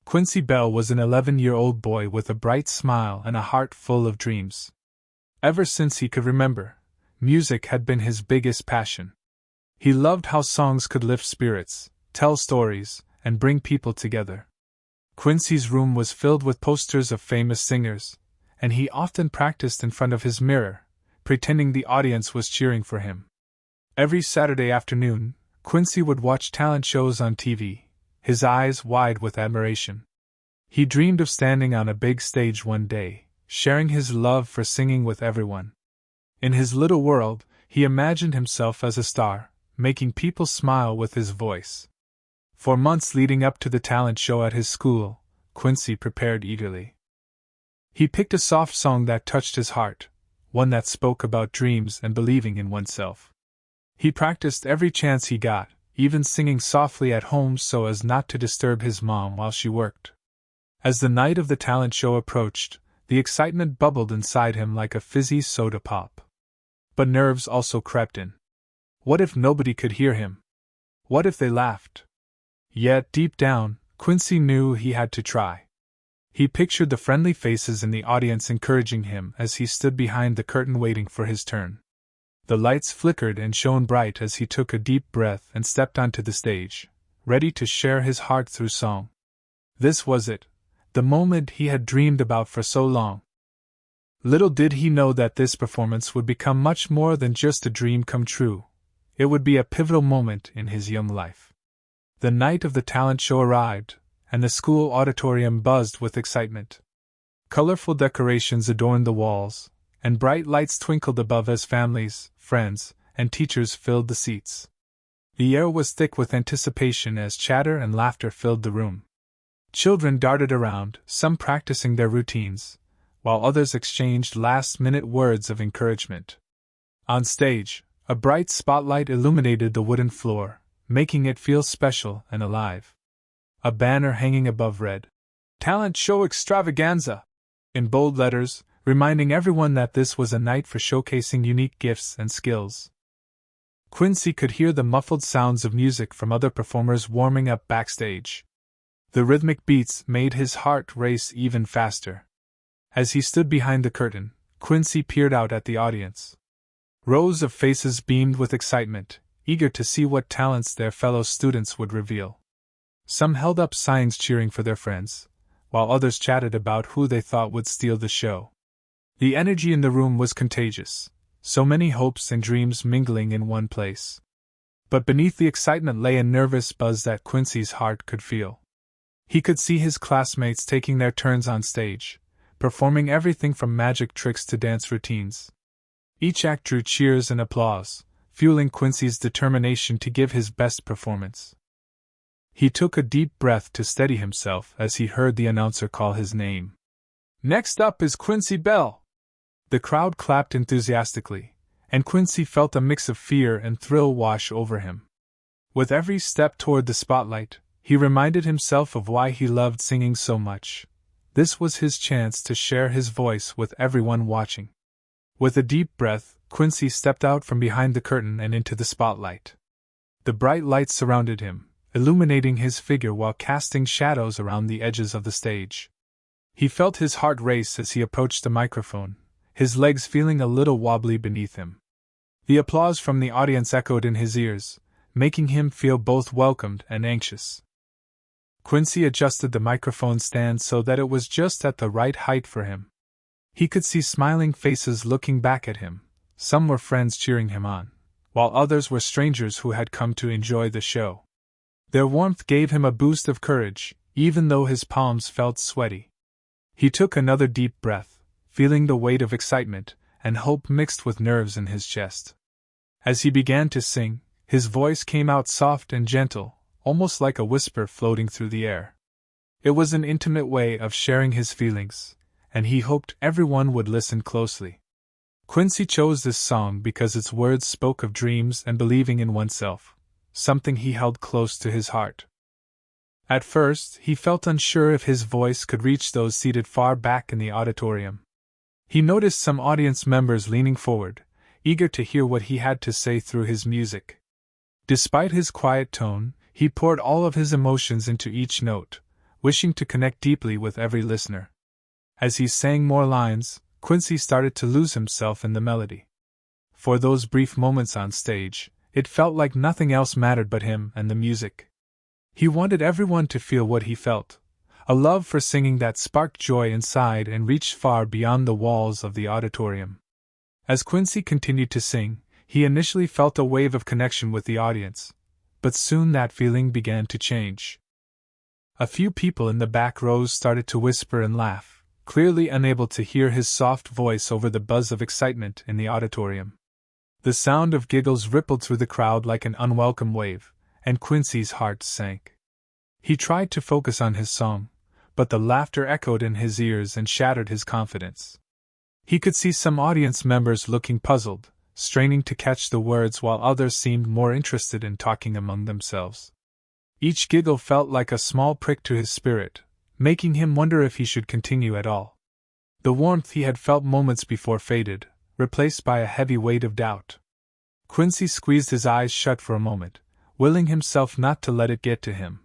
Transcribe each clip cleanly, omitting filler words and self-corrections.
Quincy Bell was an 11-year-old boy with a bright smile and a heart full of dreams. Ever since he could remember, music had been his biggest passion. He loved how songs could lift spirits, tell stories, and bring people together. Quincy's room was filled with posters of famous singers, and he often practiced in front of his mirror, pretending the audience was cheering for him. Every Saturday afternoon, Quincy would watch talent shows on TV, his eyes wide with admiration. He dreamed of standing on a big stage one day, sharing his love for singing with everyone. In his little world, he imagined himself as a star, making people smile with his voice. For months leading up to the talent show at his school, Quincy prepared eagerly. He picked a soft song that touched his heart, one that spoke about dreams and believing in oneself. He practiced every chance he got, even singing softly at home so as not to disturb his mom while she worked. As the night of the talent show approached, the excitement bubbled inside him like a fizzy soda pop. But nerves also crept in. What if nobody could hear him? What if they laughed? Yet, deep down, Quincy knew he had to try. He pictured the friendly faces in the audience encouraging him as he stood behind the curtain waiting for his turn. The lights flickered and shone bright as he took a deep breath and stepped onto the stage, ready to share his heart through song. This was it, the moment he had dreamed about for so long. Little did he know that this performance would become much more than just a dream come true. It would be a pivotal moment in his young life. The night of the talent show arrived, and the school auditorium buzzed with excitement. Colorful decorations adorned the walls, and bright lights twinkled above as families, friends, and teachers filled the seats. The air was thick with anticipation as chatter and laughter filled the room. Children darted around, some practicing their routines, while others exchanged last-minute words of encouragement. On stage, a bright spotlight illuminated the wooden floor, making it feel special and alive. A banner hanging above read, "Talent Show Extravaganza," in bold letters, reminding everyone that this was a night for showcasing unique gifts and skills. Quincy could hear the muffled sounds of music from other performers warming up backstage. The rhythmic beats made his heart race even faster. As he stood behind the curtain, Quincy peered out at the audience. Rows of faces beamed with excitement, eager to see what talents their fellow students would reveal. Some held up signs cheering for their friends, while others chatted about who they thought would steal the show. The energy in the room was contagious, so many hopes and dreams mingling in one place. But beneath the excitement lay a nervous buzz that Quincy's heart could feel. He could see his classmates taking their turns on stage, performing everything from magic tricks to dance routines. Each act drew cheers and applause, fueling Quincy's determination to give his best performance. He took a deep breath to steady himself as he heard the announcer call his name. "Next up is Quincy Bell." The crowd clapped enthusiastically, and Quincy felt a mix of fear and thrill wash over him. With every step toward the spotlight, he reminded himself of why he loved singing so much. This was his chance to share his voice with everyone watching. With a deep breath, Quincy stepped out from behind the curtain and into the spotlight. The bright lights surrounded him, illuminating his figure while casting shadows around the edges of the stage. He felt his heart race as he approached the microphone, his legs feeling a little wobbly beneath him. The applause from the audience echoed in his ears, making him feel both welcomed and anxious. Quincy adjusted the microphone stand so that it was just at the right height for him. He could see smiling faces looking back at him. Some were friends cheering him on, while others were strangers who had come to enjoy the show. Their warmth gave him a boost of courage, even though his palms felt sweaty. He took another deep breath, feeling the weight of excitement and hope mixed with nerves in his chest. As he began to sing, his voice came out soft and gentle, almost like a whisper floating through the air. It was an intimate way of sharing his feelings, and he hoped everyone would listen closely. Quincy chose this song because its words spoke of dreams and believing in oneself, something he held close to his heart. At first, he felt unsure if his voice could reach those seated far back in the auditorium. He noticed some audience members leaning forward, eager to hear what he had to say through his music. Despite his quiet tone, he poured all of his emotions into each note, wishing to connect deeply with every listener. As he sang more lines, Quincy started to lose himself in the melody. For those brief moments on stage, it felt like nothing else mattered but him and the music. He wanted everyone to feel what he felt, a love for singing that sparked joy inside and reached far beyond the walls of the auditorium. As Quincy continued to sing, he initially felt a wave of connection with the audience, but soon that feeling began to change. A few people in the back rows started to whisper and laugh, clearly unable to hear his soft voice over the buzz of excitement in the auditorium. The sound of giggles rippled through the crowd like an unwelcome wave, and Quincy's heart sank. He tried to focus on his song, but the laughter echoed in his ears and shattered his confidence. He could see some audience members looking puzzled, straining to catch the words while others seemed more interested in talking among themselves. Each giggle felt like a small prick to his spirit, making him wonder if he should continue at all. The warmth he had felt moments before faded, replaced by a heavy weight of doubt. Quincy squeezed his eyes shut for a moment, willing himself not to let it get to him.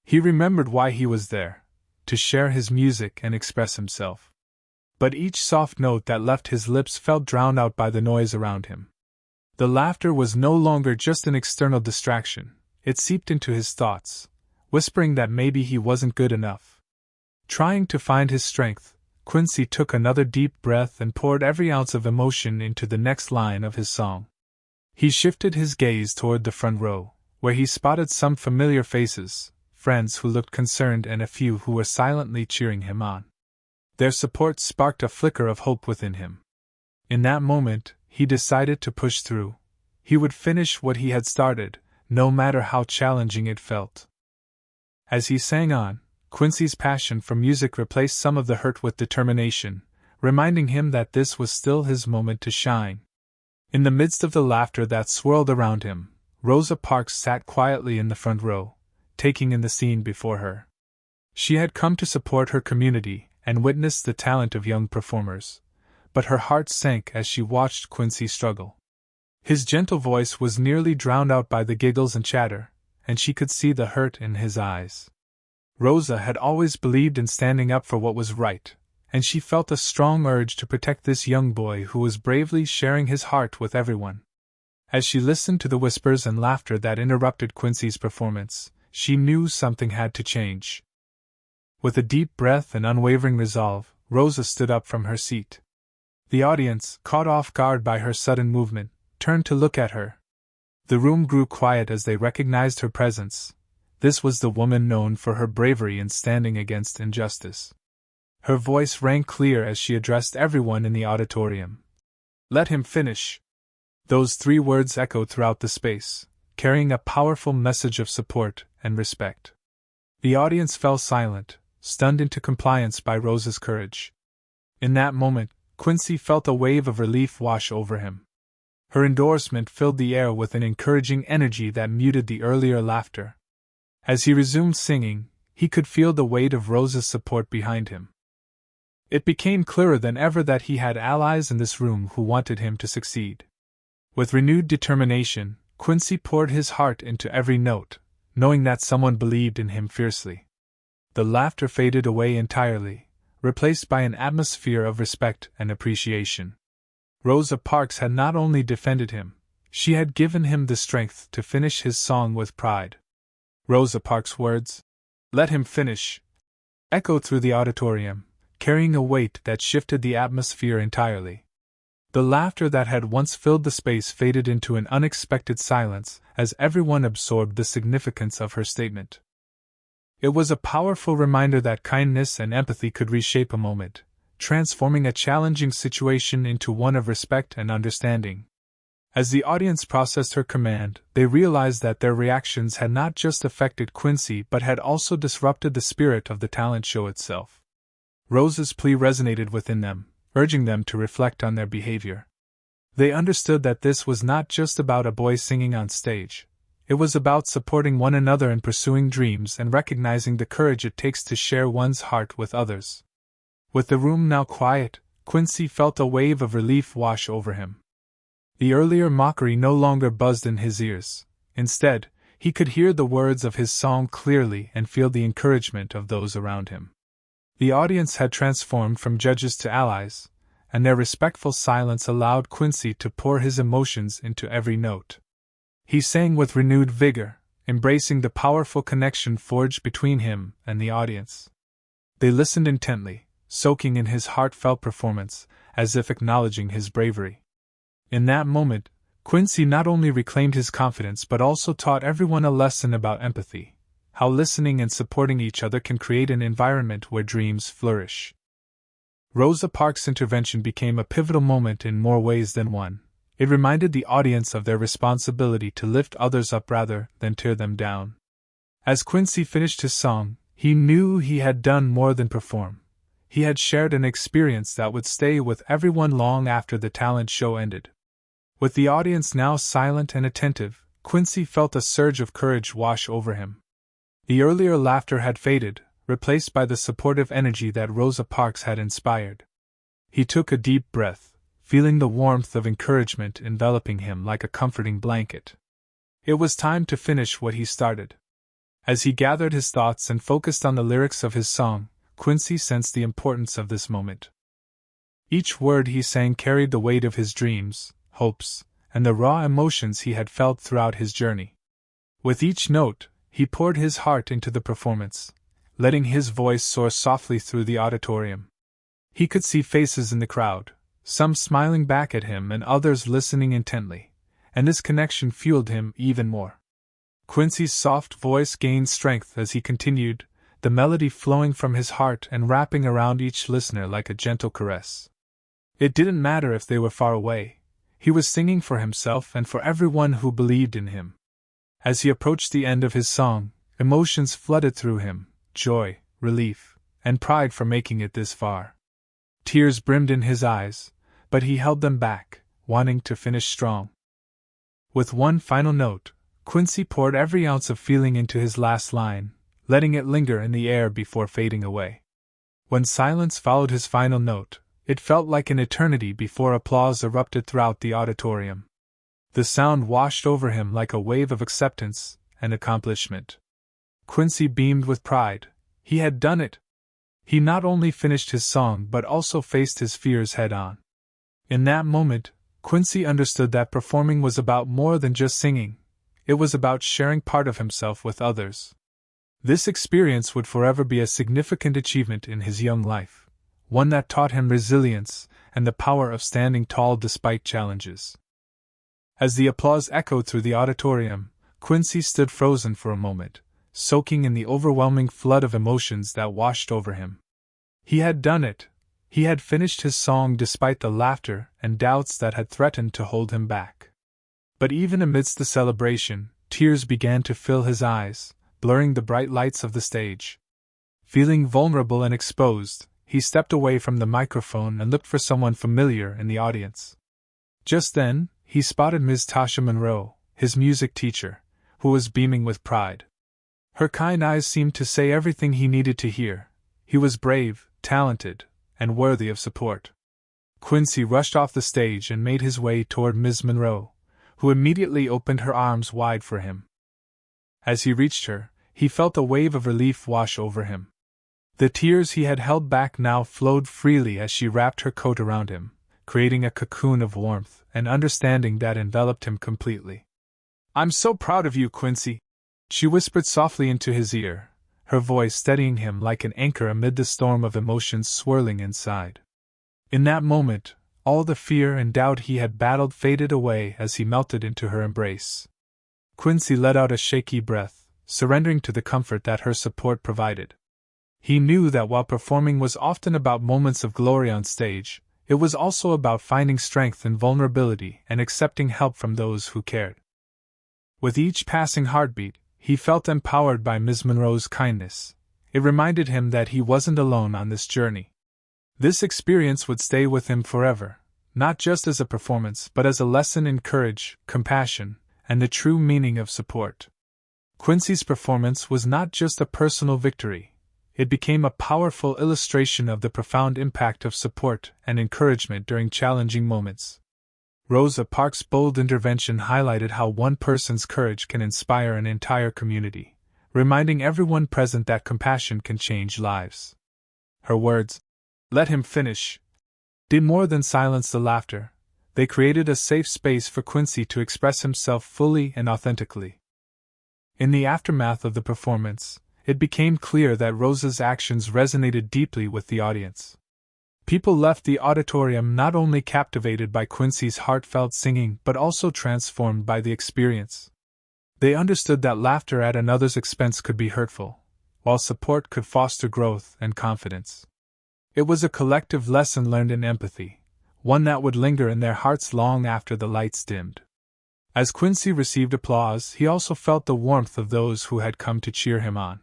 He remembered why he was there, to share his music and express himself. But each soft note that left his lips felt drowned out by the noise around him. The laughter was no longer just an external distraction, it seeped into his thoughts, whispering that maybe he wasn't good enough. Trying to find his strength, Quincy took another deep breath and poured every ounce of emotion into the next line of his song. He shifted his gaze toward the front row, where he spotted some familiar faces, friends who looked concerned and a few who were silently cheering him on. Their support sparked a flicker of hope within him. In that moment, he decided to push through. He would finish what he had started, no matter how challenging it felt. As he sang on, Quincy's passion for music replaced some of the hurt with determination, reminding him that this was still his moment to shine. In the midst of the laughter that swirled around him, Rosa Parks sat quietly in the front row, taking in the scene before her. She had come to support her community and witness the talent of young performers, but her heart sank as she watched Quincy struggle. His gentle voice was nearly drowned out by the giggles and chatter, and she could see the hurt in his eyes. Rosa had always believed in standing up for what was right, and she felt a strong urge to protect this young boy who was bravely sharing his heart with everyone. As she listened to the whispers and laughter that interrupted Quincy's performance, she knew something had to change. With a deep breath and unwavering resolve, Rosa stood up from her seat. The audience, caught off guard by her sudden movement, turned to look at her. The room grew quiet as they recognized her presence. This was the woman known for her bravery in standing against injustice. Her voice rang clear as she addressed everyone in the auditorium. "Let him finish." Those 3 words echoed throughout the space, carrying a powerful message of support and respect. The audience fell silent, stunned into compliance by Rosa's courage. In that moment, Quincy felt a wave of relief wash over him. Her endorsement filled the air with an encouraging energy that muted the earlier laughter. As he resumed singing, he could feel the weight of Rosa's support behind him. It became clearer than ever that he had allies in this room who wanted him to succeed. With renewed determination, Quincy poured his heart into every note, knowing that someone believed in him fiercely. The laughter faded away entirely, replaced by an atmosphere of respect and appreciation. Rosa Parks had not only defended him, she had given him the strength to finish his song with pride. Rosa Parks' words, "Let him finish," echoed through the auditorium, carrying a weight that shifted the atmosphere entirely. The laughter that had once filled the space faded into an unexpected silence as everyone absorbed the significance of her statement. It was a powerful reminder that kindness and empathy could reshape a moment, transforming a challenging situation into one of respect and understanding. As the audience processed her command, they realized that their reactions had not just affected Quincy but had also disrupted the spirit of the talent show itself. Rosa's plea resonated within them, urging them to reflect on their behavior. They understood that this was not just about a boy singing on stage. It was about supporting one another in pursuing dreams and recognizing the courage it takes to share one's heart with others. With the room now quiet, Quincy felt a wave of relief wash over him. The earlier mockery no longer buzzed in his ears. Instead, he could hear the words of his song clearly and feel the encouragement of those around him. The audience had transformed from judges to allies, and their respectful silence allowed Quincy to pour his emotions into every note. He sang with renewed vigor, embracing the powerful connection forged between him and the audience. They listened intently, soaking in his heartfelt performance, as if acknowledging his bravery. In that moment, Quincy not only reclaimed his confidence but also taught everyone a lesson about empathy, how listening and supporting each other can create an environment where dreams flourish. Rosa Parks' intervention became a pivotal moment in more ways than one. It reminded the audience of their responsibility to lift others up rather than tear them down. As Quincy finished his song, he knew he had done more than perform. He had shared an experience that would stay with everyone long after the talent show ended. With the audience now silent and attentive, Quincy felt a surge of courage wash over him. The earlier laughter had faded, replaced by the supportive energy that Rosa Parks had inspired. He took a deep breath, feeling the warmth of encouragement enveloping him like a comforting blanket. It was time to finish what he started. As he gathered his thoughts and focused on the lyrics of his song, Quincy sensed the importance of this moment. Each word he sang carried the weight of his dreams, hopes, and the raw emotions he had felt throughout his journey. With each note, he poured his heart into the performance, letting his voice soar softly through the auditorium. He could see faces in the crowd, some smiling back at him and others listening intently, and this connection fueled him even more. Quincy's soft voice gained strength as he continued, the melody flowing from his heart and wrapping around each listener like a gentle caress. It didn't matter if they were far away. He was singing for himself and for everyone who believed in him. As he approached the end of his song, emotions flooded through him, joy, relief, and pride for making it this far. Tears brimmed in his eyes, but he held them back, wanting to finish strong. With one final note, Quincy poured every ounce of feeling into his last line, letting it linger in the air before fading away. When silence followed his final note, it felt like an eternity before applause erupted throughout the auditorium. The sound washed over him like a wave of acceptance and accomplishment. Quincy beamed with pride. He had done it. He not only finished his song but also faced his fears head-on. In that moment, Quincy understood that performing was about more than just singing. It was about sharing part of himself with others. This experience would forever be a significant achievement in his young life, one that taught him resilience and the power of standing tall despite challenges. As the applause echoed through the auditorium, Quincy stood frozen for a moment, soaking in the overwhelming flood of emotions that washed over him. He had done it. He had finished his song despite the laughter and doubts that had threatened to hold him back. But even amidst the celebration, tears began to fill his eyes, blurring the bright lights of the stage. Feeling vulnerable and exposed, he stepped away from the microphone and looked for someone familiar in the audience. Just then, he spotted Ms. Tasha Monroe, his music teacher, who was beaming with pride. Her kind eyes seemed to say everything he needed to hear. He was brave, talented, and worthy of support. Quincy rushed off the stage and made his way toward Ms. Monroe, who immediately opened her arms wide for him. As he reached her, he felt a wave of relief wash over him. The tears he had held back now flowed freely as she wrapped her coat around him, creating a cocoon of warmth and understanding that enveloped him completely. "I'm so proud of you, Quincy," she whispered softly into his ear, her voice steadying him like an anchor amid the storm of emotions swirling inside. In that moment, all the fear and doubt he had battled faded away as he melted into her embrace. Quincy let out a shaky breath, surrendering to the comfort that her support provided. He knew that while performing was often about moments of glory on stage, it was also about finding strength in vulnerability and accepting help from those who cared. With each passing heartbeat, he felt empowered by Ms. Monroe's kindness. It reminded him that he wasn't alone on this journey. This experience would stay with him forever, not just as a performance but as a lesson in courage, compassion, and the true meaning of support. Quincy's performance was not just a personal victory. It became a powerful illustration of the profound impact of support and encouragement during challenging moments. Rosa Parks' bold intervention highlighted how one person's courage can inspire an entire community, reminding everyone present that compassion can change lives. Her words, "Let him finish," did more than silence the laughter. They created a safe space for Quincy to express himself fully and authentically. In the aftermath of the performance, it became clear that Rosa's actions resonated deeply with the audience. People left the auditorium not only captivated by Quincy's heartfelt singing but also transformed by the experience. They understood that laughter at another's expense could be hurtful, while support could foster growth and confidence. It was a collective lesson learned in empathy, one that would linger in their hearts long after the lights dimmed. As Quincy received applause, he also felt the warmth of those who had come to cheer him on.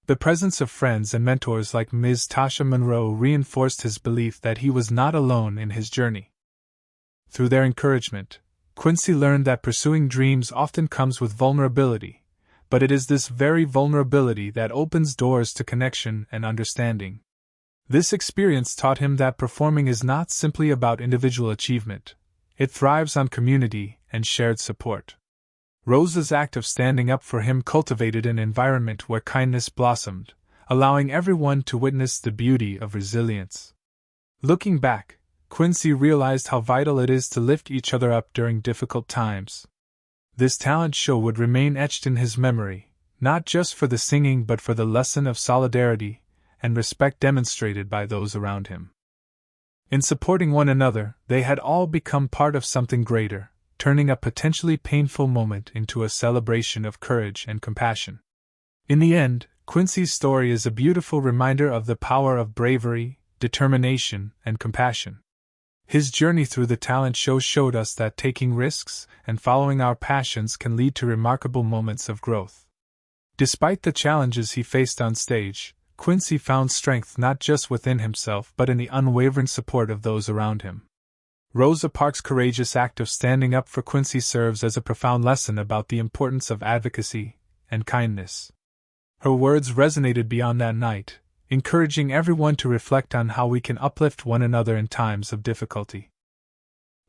The presence of friends and mentors like Ms. Tasha Monroe reinforced his belief that he was not alone in his journey. Through their encouragement, Quincy learned that pursuing dreams often comes with vulnerability, but it is this very vulnerability that opens doors to connection and understanding. This experience taught him that performing is not simply about individual achievement, it thrives on community and shared support. Rosa's act of standing up for him cultivated an environment where kindness blossomed, allowing everyone to witness the beauty of resilience. Looking back, Quincy realized how vital it is to lift each other up during difficult times. This talent show would remain etched in his memory, not just for the singing but for the lesson of solidarity and respect demonstrated by those around him. In supporting one another, they had all become part of something greater, turning a potentially painful moment into a celebration of courage and compassion. In the end, Quincy's story is a beautiful reminder of the power of bravery, determination, and compassion. His journey through the talent show showed us that taking risks and following our passions can lead to remarkable moments of growth. Despite the challenges he faced on stage, Quincy found strength not just within himself but in the unwavering support of those around him. Rosa Parks' courageous act of standing up for Quincy serves as a profound lesson about the importance of advocacy and kindness. Her words resonated beyond that night, encouraging everyone to reflect on how we can uplift one another in times of difficulty.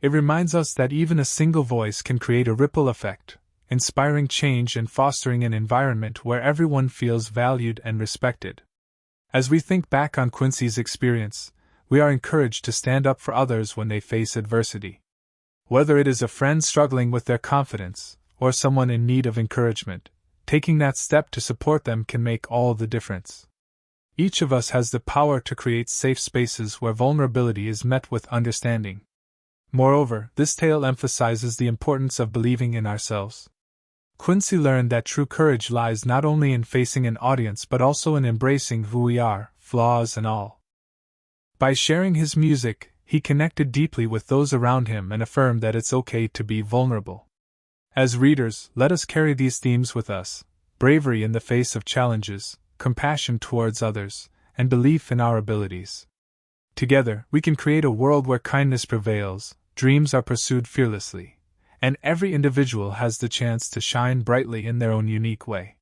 It reminds us that even a single voice can create a ripple effect, inspiring change and fostering an environment where everyone feels valued and respected. As we think back on Quincy's experience, we are encouraged to stand up for others when they face adversity. Whether it is a friend struggling with their confidence, or someone in need of encouragement, taking that step to support them can make all the difference. Each of us has the power to create safe spaces where vulnerability is met with understanding. Moreover, this tale emphasizes the importance of believing in ourselves. Quincy learned that true courage lies not only in facing an audience but also in embracing who we are, flaws and all. By sharing his music, he connected deeply with those around him and affirmed that it's okay to be vulnerable. As readers, let us carry these themes with us: bravery in the face of challenges, compassion towards others, and belief in our abilities. Together, we can create a world where kindness prevails, dreams are pursued fearlessly, and every individual has the chance to shine brightly in their own unique way.